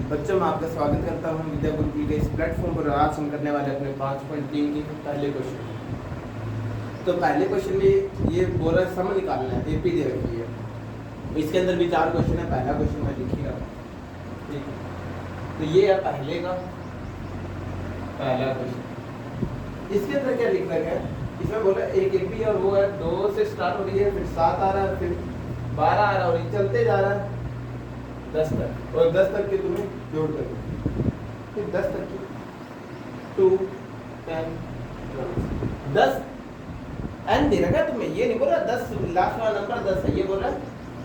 बच्चों मैं आपका स्वागत करता हूं विद्या गुरुकुल के इस प्लेटफॉर्म पर। आज हम करने वाले अपने 5.3 की पहले क्वेश्चन। तो पहले क्वेश्चन में ये बोल रहा है सम निकालना है, एपी दे रखी है। इसके अंदर भी 4 क्वेश्चन है। पहला क्वेश्चन मैं लिख ही रहा हूँ, ठीक है। तो ये है पहले का पहला क्वेश्चन। इसके अंदर क्या लिख रखा है, इसमें बोला एक एपी और वो है 2 से स्टार्ट हो रही है, फिर 7 आ रहा है, फिर 12 आ रहा है और ये चलते जा रहा है 10 तक। और 10 तक के तुम्हें जोड़ कर फिर 10 तक की 2 10 10 एन दे रखा है तुम्हें। ये नहीं बोल रहा 10 लास्ट वाला नंबर 10 है, ये बोल रहा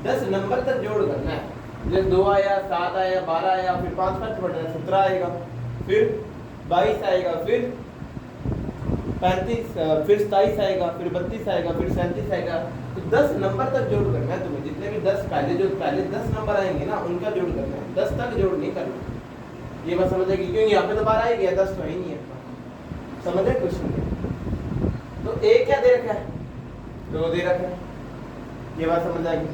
10 नंबर तक जोड़ करना है। जैसे 2 आया, 7 आया, 12 आया, फिर 5 5 बढ़ रहा 17 आएगा, फिर 22 आएगा, फिर 35, फिर 27 आएगा, फिर 32 आएगा, फिर 37 आएगा। तो 10 नंबर तक जोड़ करना है तुम्हें। जितने भी 10 पहले 10 नंबर आएंगे ना उनका जोड़ करना है, 10 तक जोड़ नहीं करना। ये बात समझ आएगी, क्योंकि यहाँ पे तो 12 ही गया, 10 तो ही नहीं है। समझ रहे क्वेश्चन? तो ए क्या दे रखा है, 2 दे रखा है। ये बात समझ आएगी।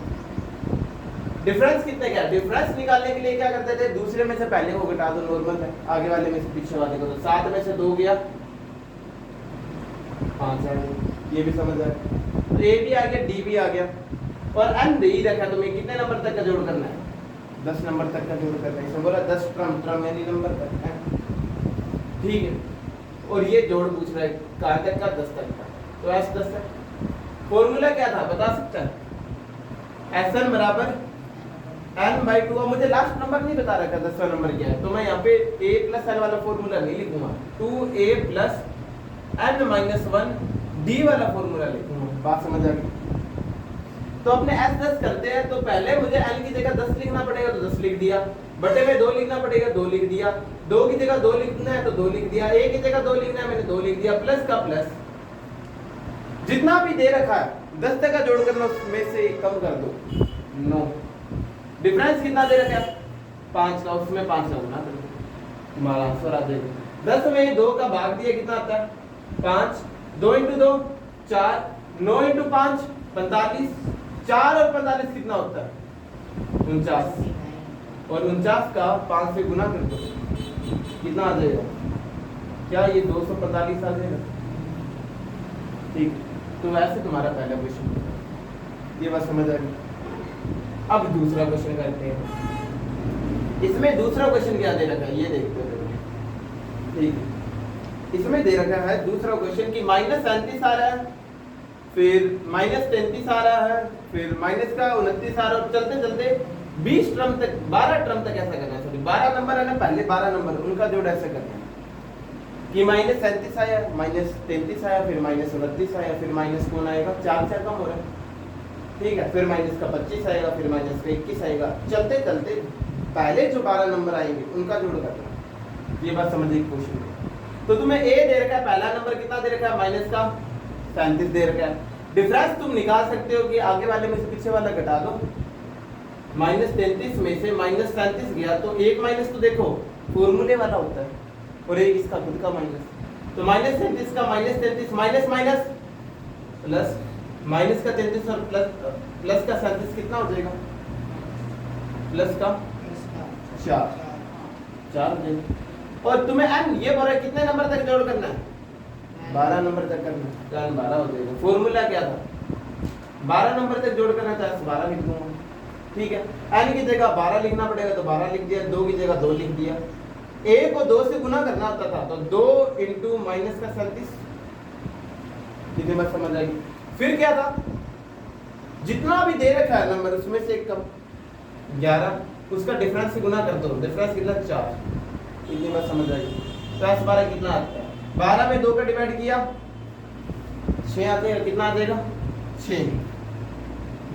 डिफरेंस कितने क्या, डिफरेंस निकालने के लिए क्या करते थे, दूसरे में से पहले को घटा दो, नॉर्मल है, आगे वाले में से पीछे वाले को। तो 7 में से 2 गया 5 है, ये भी समझ आए। तो ए भी आ गया, डी भी आ गया, और एन डी रखा। तुम्हें कितने नंबर तक का जोड़ करना है, 10 नंबर तक का जोड़ करना है। इसमें बोला 10 ट्रम यानी नंबर तक, ठीक है। और ये जोड़ पूछ रहा है कहाँ तक का, 10 तक का। तो एस 10 है। फॉर्मूला क्या था बता सकता है, एस एन बराबर n/2। मुझे लास्ट नंबर नहीं बता रखा 10वां नंबर क्या है, तो मैं यहाँ पे a + n वाला फॉर्मूला नहीं लिखूंगा, 2a + n-1 d वाला फॉर्मूला लिखूंगा। बात समझ आ गई? तो अपने s 10 करते हैं, तो पहले मुझे n की जगह 10 लिखना पड़ेगा, तो 10 लिख दिया। बटे में 2 लिखना पड़ेगा, 2 लिख दिया। 2 की जगह 2 लिखना है तो 2 लिख दिया। a की जगह 2 लिखना है, मैंने 2 लिख दिया। प्लस का प्लस जितना भी दे रखा है 10 तक का जोड़ करना, उसमें से कम कर दो 9। डिफरेंस कितना दे रखा है 5 का, उसमें 5 का गुना कर दो, तुम्हारा आंसर आ जाएगा। 10 में 2 का भाग दिया कितना आता है 5, 2 × 2 4, 9 × 5 45, 4 और 45 कितना होता है 49। और 49 का 5 से गुना कर दो, कितना आ जाएगा, क्या ये 245 आ जाएगा, ठीक। तो वैसे तुम्हारा पहला क्वेश्चन, ये बात समझ आ गई। अब दूसरा क्वेश्चन करते हैं। इसमें दूसरा क्वेश्चन क्या दे रखा है ये देखते हैं, ठीक है। इसमें दे रखा है दूसरा क्वेश्चन की -37 आ रहा है, फिर -33 आ रहा है, फिर -29 आ रहा है, और चलते चलते 20 ट्रम तक, 12 ट्रम तक ऐसा करना है। सॉरी 12 नंबर है ना, पहले 12 नंबर उनका जोड़ ऐसे करना है कि -37 आया, -33 आया, फिर -29 आया, फिर माइनस कौन आएगा 4 से कम हो रहा है, ठीक है। फिर माइनस का 25 आएगा, फिर माइनस का 21 आएगा। चलते चलते पहले जो 12 नंबर आएंगे उनका जोड़ करना। ये बात समझने की कोशिश करो। तो तुम्हें ए दे रखा है, पहला नंबर कितना दे रखा है माइनस का 37 दे रखा है। डिफरेंस तुम निकाल सकते हो कि आगे वाले में से पीछे वाला घटा दो। -33 में से -37 गया, तो एक माइनस तो देखो फॉर्मूले वाला होता है, और एक इसका खुद का माइनस। तो -37 का -33 माइनस माइनस प्लस, माइनस का 33 और प्लस का 37 कितना हो जाएगा, प्लस का 4 हो जाएगा। और तुम्हें n ये बोल रहा है कितने नंबर तक जोड़ करना है, 12 नंबर तक करना है, तो n 12 हो जाएगा। फॉर्मूला क्या था 12 नंबर तक जोड़ करना था, 12 लिख दूंगा, ठीक है। n की जगह 12 लिखना पड़ेगा, तो 12 लिख दिया। 2 की जगह 2 लिख दिया। a को 2 से गुना करना होता था, तो 2 × माइनस का 37, कितनी बात समझ आएगी। फिर क्या था, जितना भी दे रखा है नंबर उसमें से एक कम 11, उसका डिफरेंस से गुना कर दो, डिफरेंस कितना 4, इतनी बात समझ आएगी। तो 12 कितना आता है, 12 में 2 का डिवाइड किया 6 आते हैं, कितना आ जाएगा 6।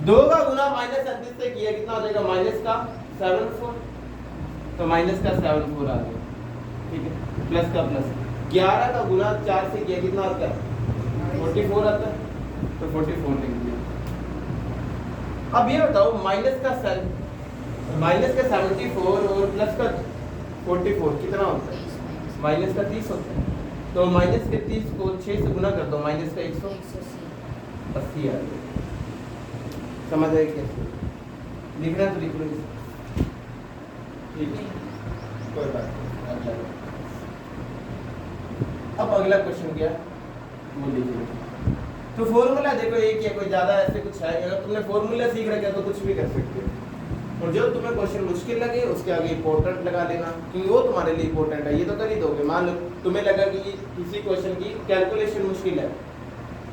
2 का गुना -37 से किया, कितना हो जाएगा माइनस का 74, तो माइनस का 74 आ गया, ठीक है। प्लस का प्लस 11 का गुना 4 से किया, कितना आता है 44 आता है, तो 44 लिख दिया। अब ये बताओ माइनस का 74 और प्लस का 44 कितना होता है, माइनस का 30 होता है। तो माइनस के 30 को 6 से गुना कर दो, माइनस का 180 आ गया। समझ आए कैसे लिखना, तो लिख लो, ठीक है। कोई बात नहीं। अब अगला क्वेश्चन क्या है वो लीजिए। तो फॉर्मूला देखो एक ही है, कोई ज्यादा ऐसे कुछ है नहीं। अगर तुमने फॉर्मूला सीख रखा है तो कुछ भी कर सकते हो, और जो तुम्हें क्वेश्चन मुश्किल लगे उसके आगे इंपॉर्टेंट लगा लेना, क्योंकि वो तुम्हारे लिए इंपॉर्टेंट है, ये तो कर ही दोगे। मान लो तुम्हें लगा कि किसी क्वेश्चन की कैलकुलेशन मुश्किल है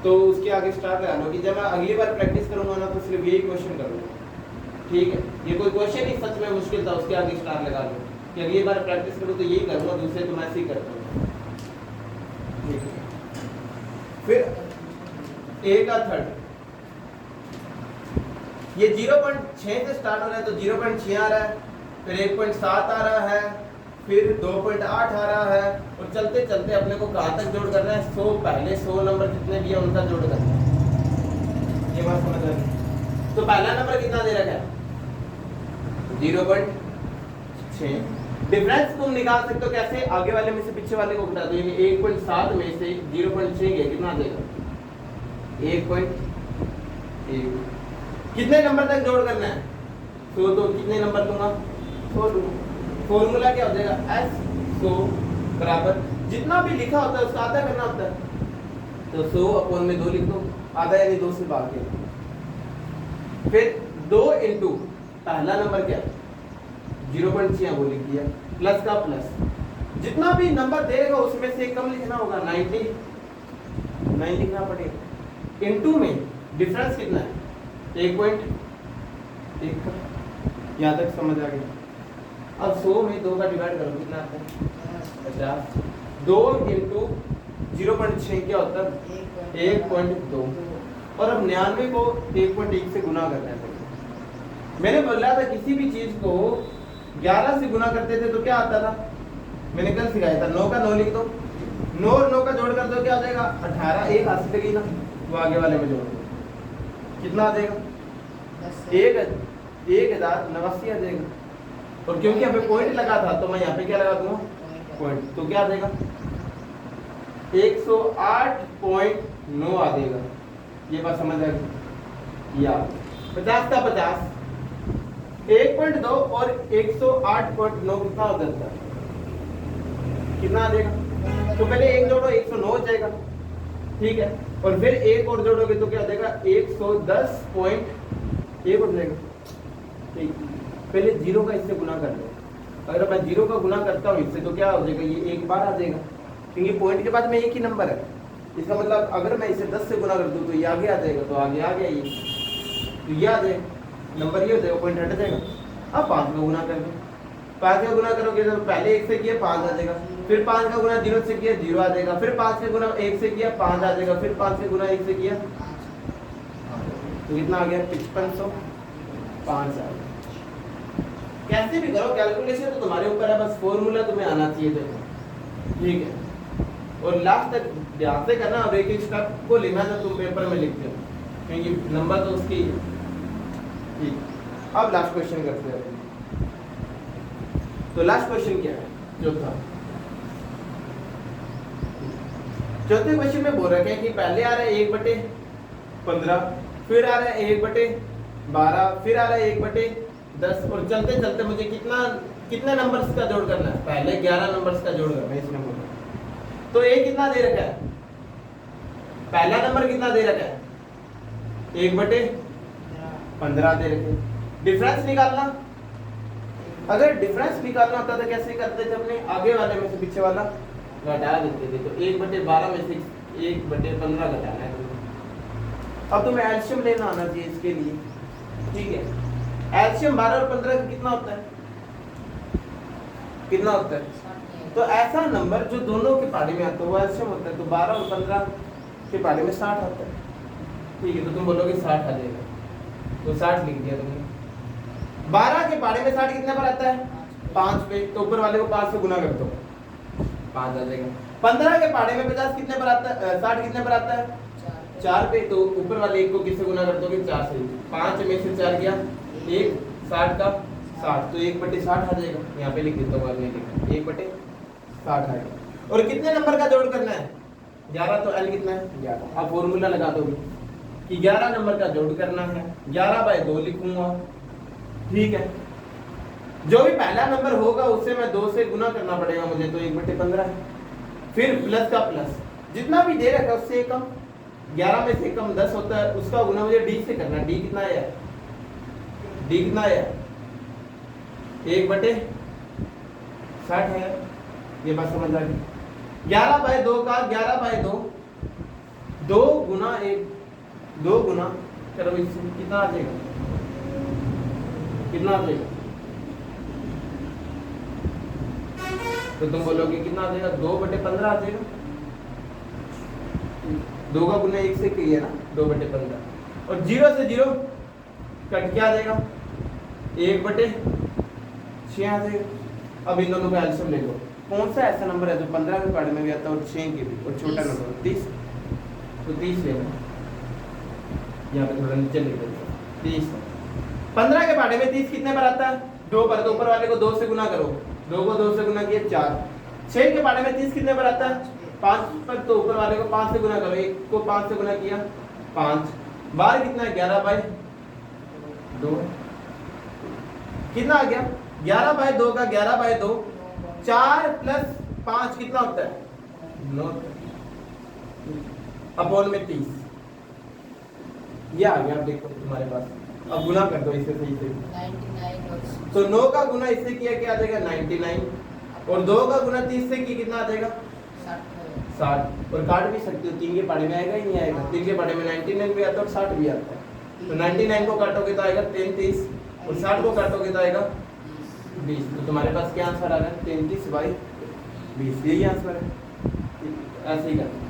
तो उसके आगे स्टार लगा लो कि जब मैं अगली बार प्रैक्टिस करूंगा ना तो सिर्फ यही क्वेश्चन करूंगा, ठीक है। ये कोई क्वेश्चन ही सच में मुश्किल था उसके आगे स्टार लगा लो कि अगली बार प्रैक्टिस करूँ तो यही करूँगा, दूसरे तो मैं ऐसे ही करता हूँ, ठीक है। फिर ए का थर्ड, ये 0.6 से स्टार्ट हो रहा है तो 0.6 आ रहा है, फिर 1.7 आ रहा है, फिर 2.8 आ रहा है, और चलते चलते अपने को कहाँ तक जोड़ करना है, 100 पहले 100 नंबर जितने भी है उनका जोड़ करना है। ये बात समझ आ गई। तो पहला नंबर कितना दे रखा है 0.6। डिफरेंस तुम निकाल सकते हो कैसे, आगे वाले में से पीछे वाले को घटा दो। 1.7 में से 0.6 गया कितना देगा 1.1। कितने नंबर तक जोड़ करना है 100, तो कितने नंबर दूंगा 100 दूंगा। फॉर्मूला क्या हो जाएगा S 100 बराबर जितना भी लिखा होता है उसका आधा करना होता है, तो 100 अपॉन में 2 लिख दो, आधा यानी 2 से भाग के। फिर 2 इंटू पहला नंबर क्या 0.6 वो लिख दिया, प्लस का प्लस, जितना भी नंबर देगा उसमें से कम लिखना होगा, 99 लिखना पड़ेगा। इंटू में डिफरेंस कितना है 1.1 का, यहाँ तक समझ आ गया। अब 100 में 2 का डिवाइड करो कितना आता है 50। 2 इंटू 0.6 क्या होता है 1.2, और अब 99 को 1.1 से गुना करना है। मैंने बोला था किसी भी चीज को 11 से गुना करते थे तो क्या आता था, मैंने कल सिखाया था 9 का 9 लिख दो, 9 और 9 का जोड़ कर दो क्या आ जाएगा 18। एक हाथ से लगी ना वो आगे वाले में जोड़ दो कितना आ जाएगा 1089 आ जाएगा। और क्योंकि यहाँ पे पॉइंट लगा था तो मैं यहाँ पे क्या लगा दूंगा पॉइंट, तो क्या आ जाएगा 108.9 आ जाएगा। ये बात समझ आ गई। या 50 का 50 1.2 और 108.9 कितना हो जाता है कितना आ जाएगा, तो पहले एक जोड़ो 109 हो जाएगा, ठीक है, और फिर एक और जोड़ोगे तो क्या हो जाएगा 110.1 हो जाएगा, ठीक। पहले 0 का इससे गुना कर लो, अगर मैं 0 का गुना करता हूँ इससे तो क्या हो जाएगा ये एक बार आ जाएगा, क्योंकि पॉइंट के बाद में एक ही नंबर है। इसका मतलब अगर मैं इसे 10 से गुना कर दूँ तो ये आगे आ जाएगा, तो आगे आ गया ये, तो ये आ जाएगा नंबर, ये हो जाएगा पॉइंट हट जाएगा। अब 5 का गुना कर दो, 5 का गुना करोगे तो पहले 1 से किया 5 आ जाएगा, फिर 5 का गुना 0 से किया 0 आ जाएगा, फिर 5 का गुना 1 से किया 5 आ जाएगा, फिर 5 का गुना 1 से किया तो कितना आ गया 5505 आ गया। कैसे भी करो कैलकुलेशन तो तुम्हारे ऊपर है, बस फॉर्मूला तुम्हें आना चाहिए देखो, ठीक है। और लास्ट तक ध्यान से करना, अब एक स्टेप को लेना जो तुम पेपर में लिखते हो, क्योंकि नंबर तो उसकी है, ठीक। अब लास्ट क्वेश्चन करते हैं। तो लास्ट क्वेश्चन क्या है चौथा। चौथे क्वेश्चन में बोल रखे हैं कि पहले आ रहा है 1/15, फिर आ रहा है 1/12, फिर आ रहा है 1/10, और चलते चलते मुझे कितने नंबर्स का जोड़ करना है, पहले 11 नंबर्स का जोड़ करना है इसमें बोला। तो ये कितना दे रखा है, पहला नंबर कितना दे रखा है 1/15 दे रखे। डिफरेंस निकालना, अगर डिफरेंस निकालना होता तो कैसे करते थे, अपने आगे वाले में से पीछे वाला घटा देते थे, तो 1/12 में से 1/15 घटाना है। अब तुम्हें एलसीएम लेना आना चाहिए इसके लिए, ठीक है। एलसीएम 12 और 15 का कितना होता है, कितना होता है, तो ऐसा नंबर जो दोनों के पारी में आता है वो एलसीएम होता है, तो 12 और 15 के पारी में 60 आता है, ठीक है। तो तुम बोलोगे 60 आ जाएगा, तो 60 लिख दिया तुमने। 12 के पारे में 60 कितने पर आता है 5 पे, तो ऊपर वाले को 5 से गुना कर दो 5 आ जाएगा। 15 के पारे में 50 कितने पर आता है 60 कितने पर आता है 4 पे, तो ऊपर वाले एक को किससे गुना कर दोगे 4 से, 5 में से 4 गया 1, 60 का 60, तो 1/60 आ जाएगा। यहाँ पे लिख देता हूँ, नहीं लिखा 1/60 आ जाएगा। और कितने नंबर का जोड़ करना है 11, तो एल कितना है 11। अब फॉर्मूला लगा दोगे कि 11 नंबर का जोड़ करना है, 11/2 लिखूंगा, ठीक है। जो भी पहला नंबर होगा उससे मैं 2 से गुना करना पड़ेगा मुझे, तो 1/15 है। फिर प्लस का प्लस, जितना भी दे रखा है उससे कम, 11 में से कम 10 होता है, उसका गुना मुझे डी से करना है। डी कितना है? डी कितना है? 1/60 है। ये बात समझ आ गई? 11/2 का 11/2 2 गुना 1, 2 गुना करो इससे कितना आ जाएगा? कितना आ जाएगा? तो तुम बोलोगे कितना आ जाएगा? 2/15 आ जाएगा। 2 का गुना 1 से किया ना, 2/15। और 0 से 0 कट क्या आ जाएगा? 1/6 आ जाएगा। अब इन दोनों का एलसीएम ले लो। कौन सा ऐसा नंबर है जो 15 के पार्ट में भी आता है और 6 के भी, और छोटा नंबर 30? तो 30 ले लो, यहाँ पे थोड़ा नीचे लिख देते 30। 15 के पार्ट में 30 कितने पर आता है? 2 पर। तो ऊपर वाले को 2 से गुना करो, 2 को 2 से गुना किया 4। 6 के पार्ट में 30 कितने पर आता है? 5 पर। तो ऊपर वाले को 5 से गुना करो, 1 को 5 से गुना किया 5। बाहर कितना है? 11/2 कितना आ गया? 11/2 का 11/2 4 + 5 कितना होता है? 9 अपॉन में 30। ये आ गया। अब देखो तुम्हारे पास, अब गुना कर दो इससे सही से। 99 तो 9 का गुना इससे किया क्या आ जाएगा? 99। और 2 का गुना 30 से किया कितना आ जाएगा? 60। और काट भी सकते हो, 3 के पाड़े में आएगा ही नहीं आएगा? 3 के पाड़े में 99 भी आता है और 60 भी आता है। तो 99 को काटोगे तो आएगा 33, और 60 को काटोगे तो आएगा 20। तो तुम्हारे पास क्या आंसर आ रहा है? 33/20। यही आंसर है। ऐसे ही करना।